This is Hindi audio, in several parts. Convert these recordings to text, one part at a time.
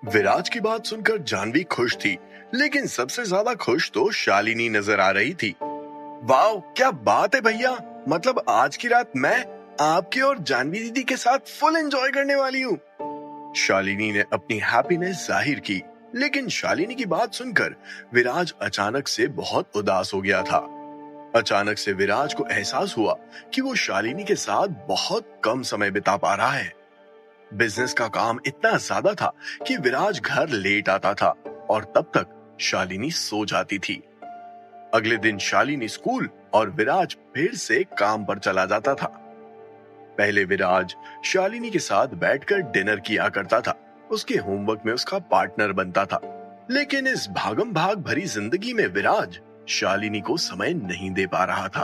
विराज की बात सुनकर जानवी खुश थी, लेकिन सबसे ज्यादा खुश तो शालिनी नजर आ रही थी। वाह, क्या बात है भैया। मतलब आज की रात मैं आपके और जानवी दीदी के साथ फुल एंजॉय करने वाली हूँ। शालिनी ने अपनी हैप्पीनेस जाहिर की, लेकिन शालिनी की बात सुनकर विराज अचानक से बहुत उदास हो गया था। अचानक से विराज को एहसास हुआ कि वो शालिनी के साथ बहुत कम समय बिता पा रहा है। बिजनेस का काम इतना ज्यादा था कि विराज घर लेट आता था और तब तक शालिनी सो जाती थी। अगले दिन शालिनी स्कूल और विराज फिर से काम पर चला जाता था। पहले विराज शालिनी के साथ बैठकर डिनर किया करता था, उसके होमवर्क में उसका पार्टनर बनता था। लेकिन इस भागम भाग भरी जिंदगी में विराज शालिनी को समय नहीं दे पा रहा था।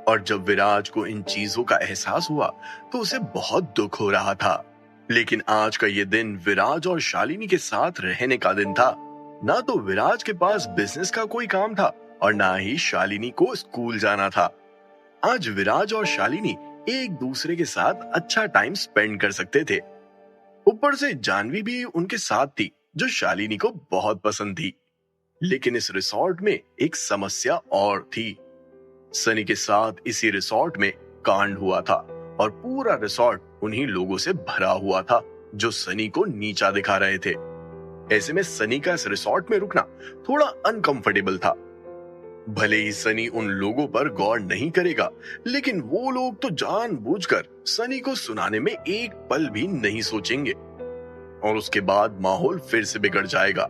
और जब विराज को इन चीजों का एहसास हुआ तो उसे बहुत दुख हो रहा था। लेकिन आज का ये दिन विराज और शालिनी के साथ रहने का दिन था। ना तो विराज के पास बिजनेस का कोई काम था और ना ही शालिनी को स्कूल जाना था। आज विराज और शालिनी एक दूसरे के साथ अच्छा टाइम स्पेंड कर सकते थे। ऊपर से जानवी भी उनके साथ थी, जो शालिनी को बहुत पसंद थी। लेकिन इस रिसोर्ट में एक समस्या और थी। सनी के साथ इसी रिसोर्ट में कांड हुआ था और पूरा रिसोर्ट उन्हीं लोगों से भरा हुआ था जो सनी को नीचा दिखा रहे थे। ऐसे में सनी का इस रिसोर्ट में रुकना थोड़ा अनकंफर्टेबल था। भले ही सनी उन लोगों पर गौर नहीं करेगा, लेकिन वो लोग तो जानबूझकर सनी को सुनाने में एक पल भी नहीं सोचेंगे और उसके बाद माहौल फिर से बिगड़ जाएगा।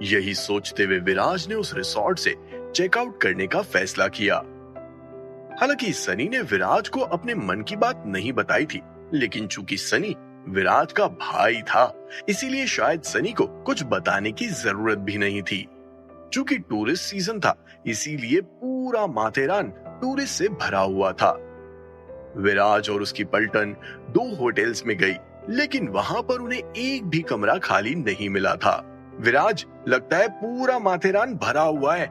यही सोचते हुए विराज ने उस रिसोर्ट से चेकआउट करने का फैसला किया। हालांकि सनी ने विराज को अपने मन की बात नहीं बताई थी, लेकिन चूंकि सनी विराज का भाई था, इसीलिए शायद सनी को कुछ बताने की जरूरत भी नहीं थी। चूंकि टूरिस्ट सीजन था, इसीलिए पूरा माथेरान टूरिस्ट से भरा हुआ था। विराज और उसकी पलटन 2 होटल्स में गई, लेकिन वहां पर उन्हें एक भी कमरा खाली नहीं मिला था। विराज, लगता है पूरा माथेरान भरा हुआ है।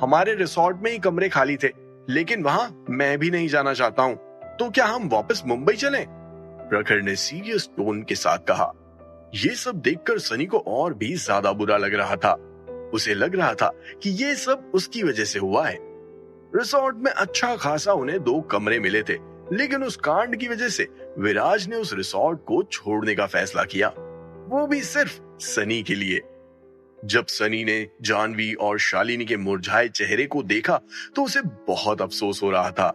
हमारे रिसोर्ट में ही कमरे खाली थे, लेकिन वहां मैं भी नहीं जाना चाहता हूँ। तो क्या हम वापस मुंबई चलें? प्रखर ने सीरियस टोन के साथ कहा। ये सब देखकर सनी को और भी ज्यादा बुरा लग रहा था। उसे लग रहा था कि ये सब उसकी वजह से हुआ है। रिसोर्ट में अच्छा खासा उन्हें 2 कमरे मिले थे, लेकिन उस कांड की वजह से विराज ने उस रिसोर्ट को छोड़ने का फैसला किया, वो भी सिर्फ सनी के लिए। जब सनी ने जानवी और शालिनी के मुरझाए चेहरे को देखा तो उसे बहुत अफसोस हो रहा था।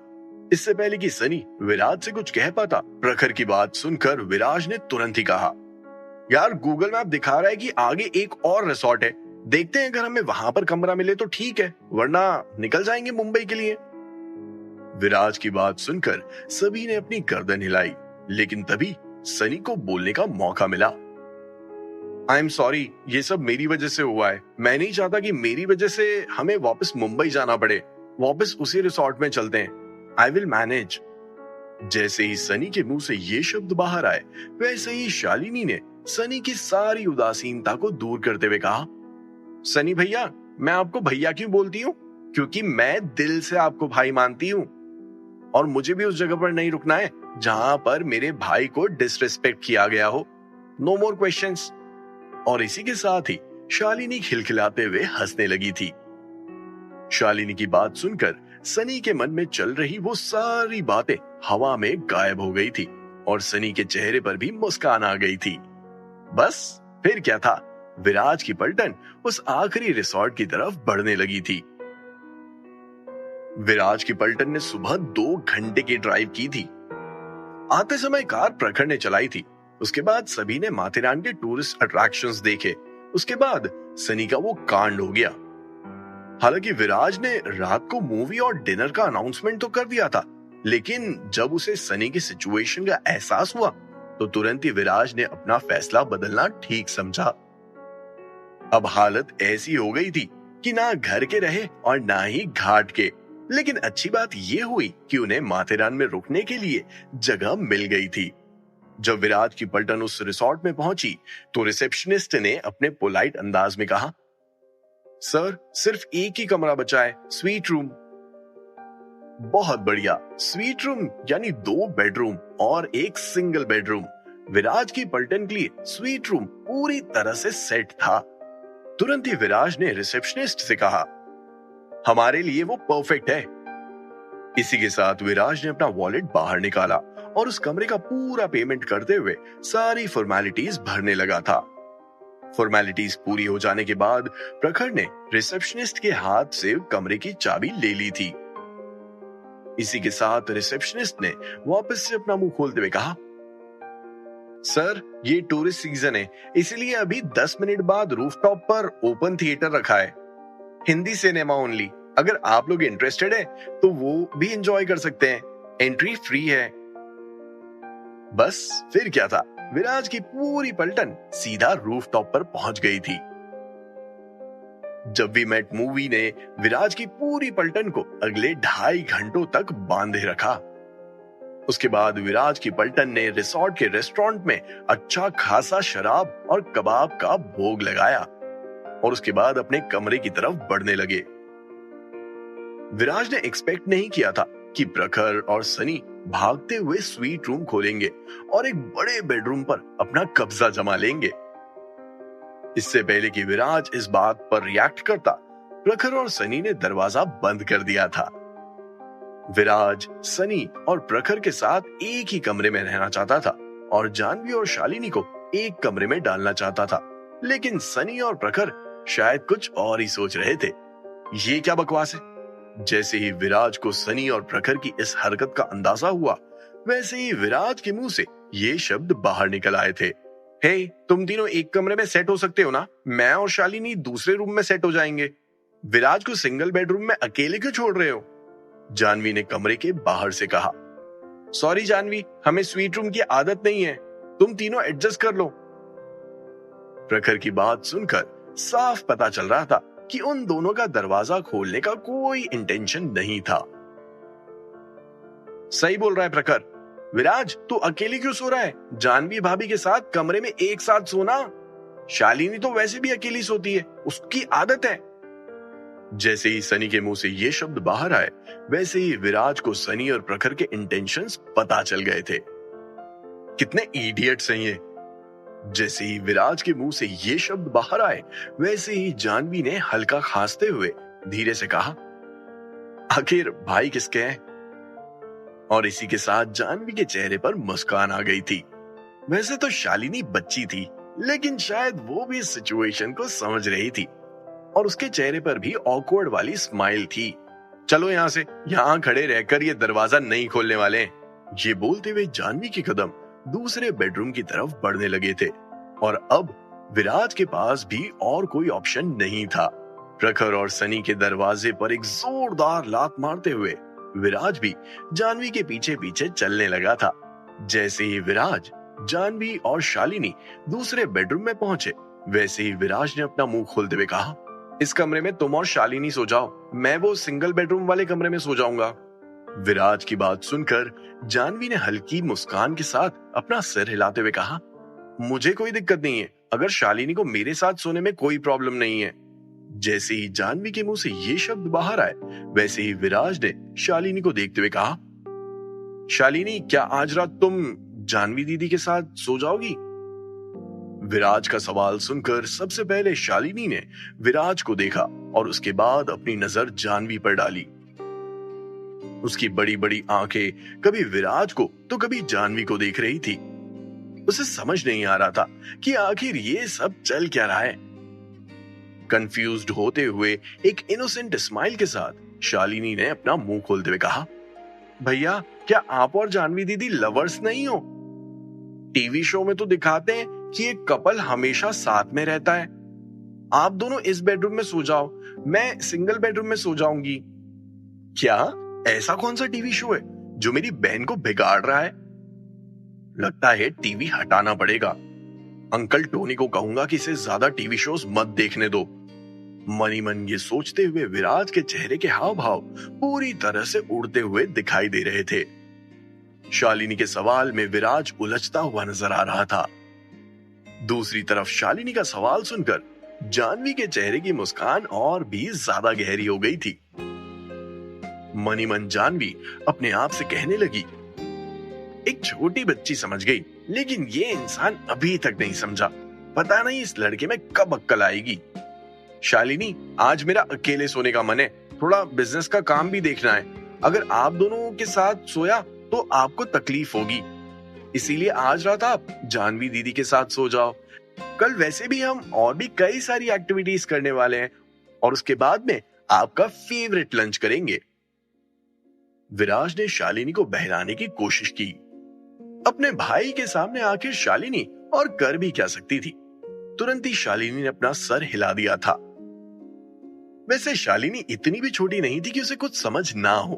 इससे पहले कि सनी विराज से कुछ कह पाता, प्रखर की बात सुनकर विराज ने तुरंत ही कहा, यार गूगल मैप दिखा रहा है कि आगे एक और रिसोर्ट है, देखते हैं अगर हमें वहां पर कमरा मिले तो ठीक है, वरना निकल जाएंगे मुंबई के लिए। विराज की बात सुनकर सभी ने अपनी गर्दन हिलाई, लेकिन तभी सनी को बोलने का मौका मिला। आई एम सॉरी, ये सब मेरी वजह से हुआ है। मैं नहीं चाहता कि मेरी वजह से हमें वापस मुंबई जाना पड़े। वापस उसी रिसोर्ट में चलते हैं। I will manage. जैसे ही सनी के मुंह से ये शब्द बाहर आए, वैसे ही शालिनी ने सनी की सारी उदासीनता को दूर करते हुए कहा, सनी भैया, मैं आपको भैया क्यों बोलती हूँ? क्योंकि मैं दिल से आपको भाई मानती हूँ और मुझे भी उस जगह पर नहीं रुकना है जहां पर मेरे भाई को डिसरिस्पेक्ट किया गया हो। No more questions. और इसी के साथ ही शालिनी खिलखिलाते हुए हंसने लगी थी। शालिनी की बात सुनकर सनी के मन में चल रही वो सारी बातें हवा में गायब हो गई थी और सनी के चेहरे पर भी मुस्कान आ गई थी। बस फिर क्या था, विराज की पलटन उस आखिरी रिसोर्ट की तरफ बढ़ने लगी थी। विराज की पलटन ने सुबह 2 घंटे की ड्राइव की थी। आते समय कार प्रखर ने चलाई थी। उसके बाद सभी ने माथेरान के टूरिस्ट अट्रैक्शंस देखे। उसके बाद सनी का वो कांड हो गया। हालांकि विराज ने रात को मूवी और डिनर का अनाउंसमेंट तो कर दिया था, लेकिन जब उसे सनी की सिचुएशन का एहसास हुआ तो तुरंत ही विराज ने अपना फैसला बदलना ठीक समझा। अब हालत ऐसी हो गई थी कि ना घर के रहे और ना ही घाट के। लेकिन अच्छी बात यह हुई कि उन्हें माथेरान में रुकने के लिए जगह मिल गई थी। जब विराज की पलटन उस रिसोर्ट में पहुंची तो रिसेप्शनिस्ट ने अपने पोलाइट अंदाज में कहा, सर, सिर्फ एक ही कमरा बचा है, स्वीट रूम। बहुत बढ़िया, स्वीट रूम यानी 2 बेडरूम और एक सिंगल बेडरूम। विराज की पलटन के लिए स्वीट रूम पूरी तरह से सेट था। तुरंत ही विराज ने रिसेप्शनिस्ट से कहा, हमारे लिए वो परफेक्ट है। इसी के साथ विराज ने अपना वॉलेट बाहर निकाला और उस कमरे का पूरा पेमेंट करते हुए सारी फॉर्मेलिटीज भरने लगा था। फॉर्मेलिटीज पूरी हो जाने के बाद प्रखर ने रिसेप्शनिस्ट के हाथ से कमरे की चाबी ले ली थी। इसी के साथ रिसेप्शनिस्ट ने वापस से अपना मुंह खोलते हुए कहा, सर ये टूरिस्ट सीजन है, इसलिए अभी 10 मिनट बाद रूफटॉप पर ओपन थिएटर रखा है, हिंदी सिनेमा ओनली। अगर आप लोग इंटरेस्टेड है तो वो भी एंजॉय कर सकते हैं, एंट्री फ्री है। बस फिर क्या था, विराज की पूरी पलटन सीधा रूफटॉप पर पहुंच गई थी। जब वी मेट मूवी ने विराज की पूरी पलटन को अगले 2.5 घंटों तक बांधे रखा। उसके बाद विराज की पलटन ने रिसोर्ट के रेस्टोरेंट में अच्छा खासा शराब और कबाब का भोग लगाया और उसके बाद अपने कमरे की तरफ बढ़ने लगे। विराज ने एक्सपेक्ट नहीं किया था कि प्रखर और सनी भागते हुए स्वीट रूम खोलेंगे और एक बड़े बेडरूम पर अपना कब्जा जमा लेंगे। इससे पहले कि विराज इस बात पर रिएक्ट करता, प्रखर और सनी ने दरवाजा बंद कर दिया था। विराज, सनी और प्रखर के साथ एक ही कमरे में रहना चाहता था और जानवी और शालिनी को एक कमरे में डालना चाहता था, लेकिन सनी और प्रखर शायद कुछ और ही सोच रहे थे। ये क्या बकवास है? जैसे ही विराज को सनी और प्रखर की इस हरकत का अंदाजा हुआ, वैसे ही विराज के मुंह से ये शब्द बाहर निकल आए थे, हे, तुम तीनों एक कमरे में सेट हो सकते हो ना? मैं और शालिनी दूसरे रूम में सेट हो जाएंगे। विराज को सिंगल बेडरूम में अकेले क्यों छोड़ रहे हो? जानवी ने कमरे के बाहर से कहा। सॉरी जानवी, हमें स्वीट रूम की आदत नहीं है, तुम तीनों एडजस्ट कर लो। प्रखर की बात सुनकर साफ पता चल रहा था कि उन दोनों का दरवाजा खोलने का कोई इंटेंशन नहीं था। सही बोल रहा है प्रखर, विराज तू अकेले क्यों सो रहा है? जानवी भाभी के साथ कमरे में एक साथ सोना। शालिनी तो वैसे भी अकेली सोती है, उसकी आदत है। जैसे ही सनी के मुंह से ये शब्द बाहर आए, वैसे ही विराज को सनी और प्रखर के इंटेंशंस पता चल गए थे। कितने इडियट्स हैं ये। जैसे ही विराज के मुंह से ये शब्द बाहर आए, वैसे ही जानवी ने हल्का खांसते हुए धीरे से कहा, आखिर भाई किसके हैं? और इसी के साथ जानवी के चेहरे पर मुस्कान आ गई थी। वैसे तो शालिनी बच्ची थी, लेकिन शायद वो भी इस सिचुएशन को समझ रही थी और उसके चेहरे पर भी ऑकवर्ड वाली स्माइल थी। चलो यहां से, यहां खड़े रहकर ये दरवाजा नहीं खोलने वाले हैं। ये बोलते हुए जानवी के कदम दूसरे बेडरूम की तरफ बढ़ने लगे थे और अब विराज के पास भी और कोई ऑप्शन नहीं था। प्रखर और सनी के दरवाजे पर एक जोरदार लात मारते हुए विराज भी जानवी के पीछे पीछे चलने लगा था। जैसे ही विराज, जानवी और शालिनी दूसरे बेडरूम में पहुंचे, वैसे ही विराज ने अपना मुंह खोलते हुए कहा, इस कमरे में तुम और शालिनी सो जाओ, मैं वो सिंगल बेडरूम वाले कमरे में सो जाऊंगा। विराज की बात सुनकर जानवी ने हल्की मुस्कान के साथ अपना सिर हिलाते हुए कहा, मुझे कोई दिक्कत नहीं है, अगर शालिनी को मेरे साथ सोने में कोई प्रॉब्लम नहीं है। जैसे ही जानवी के मुंह से ये शब्द बाहर आए, वैसे ही विराज ने शालिनी को देखते हुए कहा, शालिनी क्या आज रात तुम जानवी दीदी के साथ सो जाओगी? विराज का सवाल सुनकर सबसे पहले शालिनी ने विराज को देखा और उसके बाद अपनी नजर जानवी पर डाली। उसकी बड़ी बड़ी आंखें कभी विराज को तो कभी जानवी को देख रही थी। उसे समझ नहीं आ रहा था कि आखिर ये सब चल क्या रहा है। कंफ्यूज्ड होते हुए एक इनोसेंट स्माइल के साथ शालिनी ने अपना मुंह खोलते हुए कहा, भैया क्या आप और जानवी दीदी लवर्स नहीं हो? टीवी शो में तो दिखाते हैं कि एक कपल हमेशा साथ में रहता है। आप दोनों इस बेडरूम में सो जाओ, मैं सिंगल बेडरूम में सो जाऊंगी। क्या ऐसा कौन सा टीवी शो है जो मेरी बहन को बिगाड़ रहा है? लगता है टीवी हटाना पड़ेगा। अंकल टोनी को कहूंगा कि इसे ज्यादा टीवी शोज मत देखने दो। मनी मन ये सोचते हुए विराज के चेहरे के हाव भाव पूरी तरह से उड़ते हुए दिखाई दे रहे थे। शालिनी के सवाल में विराज उलझता हुआ नजर आ रहा था। दूसरी तरफ शालिनी का सवाल सुनकर जानवी के चेहरे की मुस्कान और भी ज्यादा गहरी हो गई थी। मनी मन जानवी अपने आप से कहने लगी, एक छोटी बच्ची समझ गई, लेकिन ये इंसान अभी तक नहीं समझा। पता नहीं इस लड़के में कब अक्ल आएगी। शालिनी, आज मेरा अकेले सोने का मन है, थोड़ा बिजनेस का काम भी देखना है। अगर आप दोनों के साथ सोया तो आपको तकलीफ होगी, इसीलिए आज रात आप जानवी दीदी के साथ सो जाओ। कल वैसे भी हम और भी कई सारी एक्टिविटीज करने वाले हैं और उसके बाद में आपका फेवरेट लंच करेंगे। विराज ने शालिनी को बहलाने की कोशिश की। अपने भाई के सामने आखिर शालिनी और कर भी क्या सकती थी। तुरंत ही शालिनी ने अपना सर हिला दिया था। वैसे शालिनी इतनी भी छोटी नहीं थी कि उसे कुछ समझ ना हो।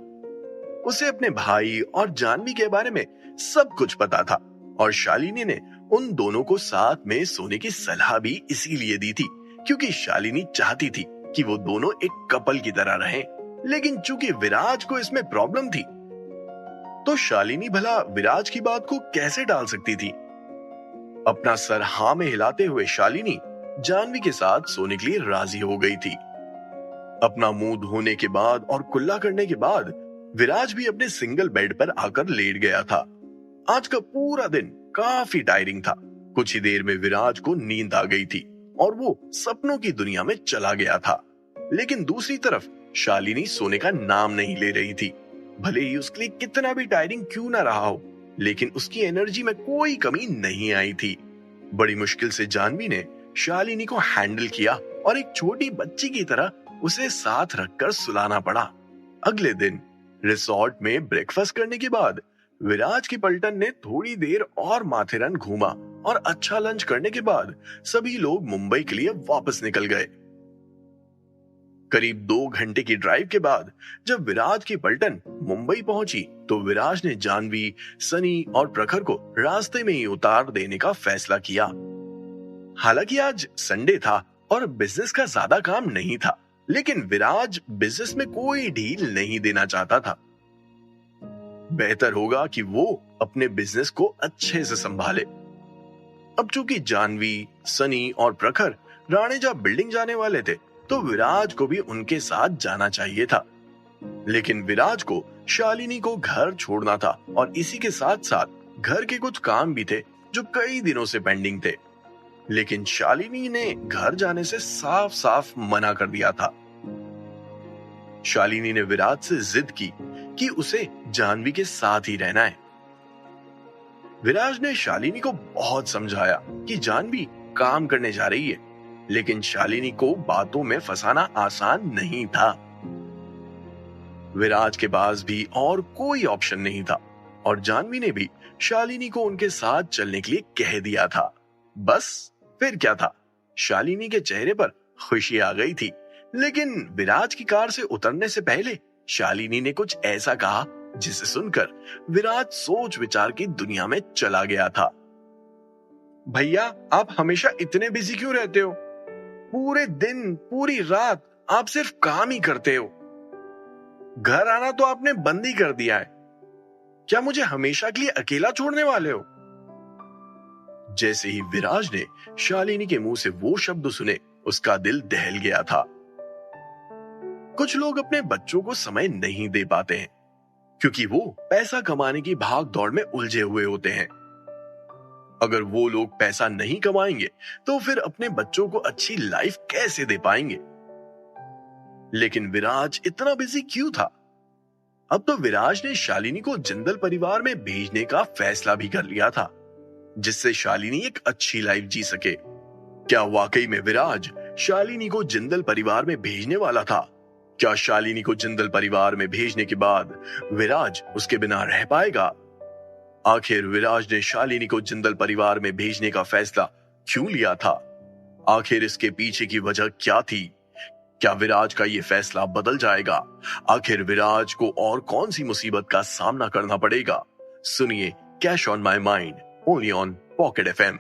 उसे अपने भाई और जानवी के बारे में सब कुछ पता था और शालिनी ने उन दोनों को साथ में सोने की सलाह भी इसीलिए दी थी क्योंकि शालिनी चाहती थी कि वो दोनों एक कपल की तरह रहें। लेकिन चूंकि विराज को इसमें प्रॉब्लम थी, तो शालिनी भला विराज की बात को कैसे टाल सकती थी। अपना सर हाँ में हिलाते हुए शालिनी जानवी के साथ सोने के लिए राजी हो गई थी। अपना मुंह धोने के बाद और कुल्ला करने के बाद विराज भी अपने सिंगल बेड पर आकर लेट गया था। आज का पूरा दिन काफी टायरिंग था। कुछ ही देर में विराज को नींद आ गई थी और वो सपनों की दुनिया में चला गया था। लेकिन दूसरी तरफ शालिनी सोने का नाम नहीं ले रही थी। भले ही उसके लिए कितना भी टायरिंग क्यों ना रहा हो, लेकिन उसकी एनर्जी में कोई कमी नहीं आई थी। बड़ी मुश्किल से जानवी ने शालिनी को हैंडल किया और एक छोटी बच्ची की तरह उसे साथ रखकर सुलाना पड़ा। अगले दिन रिसोर्ट में ब्रेकफास्ट करने के बाद विराज की पलटन ने थोड़ी देर और माथेरन घूमा और अच्छा लंच करने के बाद सभी लोग मुंबई के लिए वापस निकल गए। करीब 2 घंटे की ड्राइव के बाद जब विराज की पलटन मुंबई पहुंची तो विराज ने जानवी, सनी और प्रखर को रास्ते में ही उतार देने का फैसला किया। हालांकि आज संडे था और बिजनेस का ज्यादा काम नहीं था, लेकिन विराज बिजनेस में कोई ढील नहीं देना चाहता था। बेहतर होगा कि वो अपने बिजनेस को अच्छे से संभाले। अब चूंकि जानवी, सनी और प्रखर राणेजा बिल्डिंग जाने वाले थे, तो विराज को भी उनके साथ जाना चाहिए था। लेकिन विराज को शालिनी को घर छोड़ना था और इसी के साथ साथ घर के कुछ काम भी थे जो कई दिनों से पेंडिंग थे। लेकिन शालिनी ने घर जाने से साफ साफ मना कर दिया था। शालिनी ने विराज से जिद की कि उसे जानवी के साथ ही रहना है। विराज ने शालिनी को बहुत समझाया कि जानवी काम करने जा रही है, लेकिन शालिनी को बातों में फंसाना आसान नहीं था। विराज के पास भी और कोई ऑप्शन नहीं था और जानवी ने भी शालिनी को उनके साथ चलने के लिए कह दिया था। बस फिर क्या था, शालिनी के चेहरे पर खुशी आ गई थी। लेकिन विराज की कार से उतरने से पहले शालिनी ने कुछ ऐसा कहा जिसे सुनकर विराज सोच विचार की दुनिया में चला गया था। भैया, आप हमेशा इतने बिजी क्यों रहते हो? पूरे दिन पूरी रात आप सिर्फ काम ही करते हो। घर आना तो आपने बंद ही कर दिया है। क्या मुझे हमेशा के लिए अकेला छोड़ने वाले हो? जैसे ही विराज ने शालिनी के मुंह से वो शब्द सुने, उसका दिल दहल गया था। कुछ लोग अपने बच्चों को समय नहीं दे पाते हैं क्योंकि वो पैसा कमाने की भाग दौड़ में उलझे हुए होते हैं। अगर वो लोग पैसा नहीं कमाएंगे तो फिर अपने बच्चों को अच्छी लाइफ कैसे दे पाएंगे? लेकिन विराज इतना बिजी क्यों था? अब तो विराज ने शालिनी को जिंदल परिवार में भेजने का फैसला भी कर लिया था, जिससे शालिनी एक अच्छी लाइफ जी सके। क्या वाकई में विराज शालिनी को जिंदल परिवार में भेजने वाला था? क्या शालिनी को जिंदल परिवार में भेजने के बाद विराज उसके बिना रह पाएगा? आखिर विराज ने शालिनी को जिंदल परिवार में भेजने का फैसला क्यों लिया था? आखिर इसके पीछे की वजह क्या थी? क्या विराज का ये फैसला बदल जाएगा? आखिर विराज को और कौन सी मुसीबत का सामना करना पड़ेगा? सुनिए cash on my mind, only on pocket FM।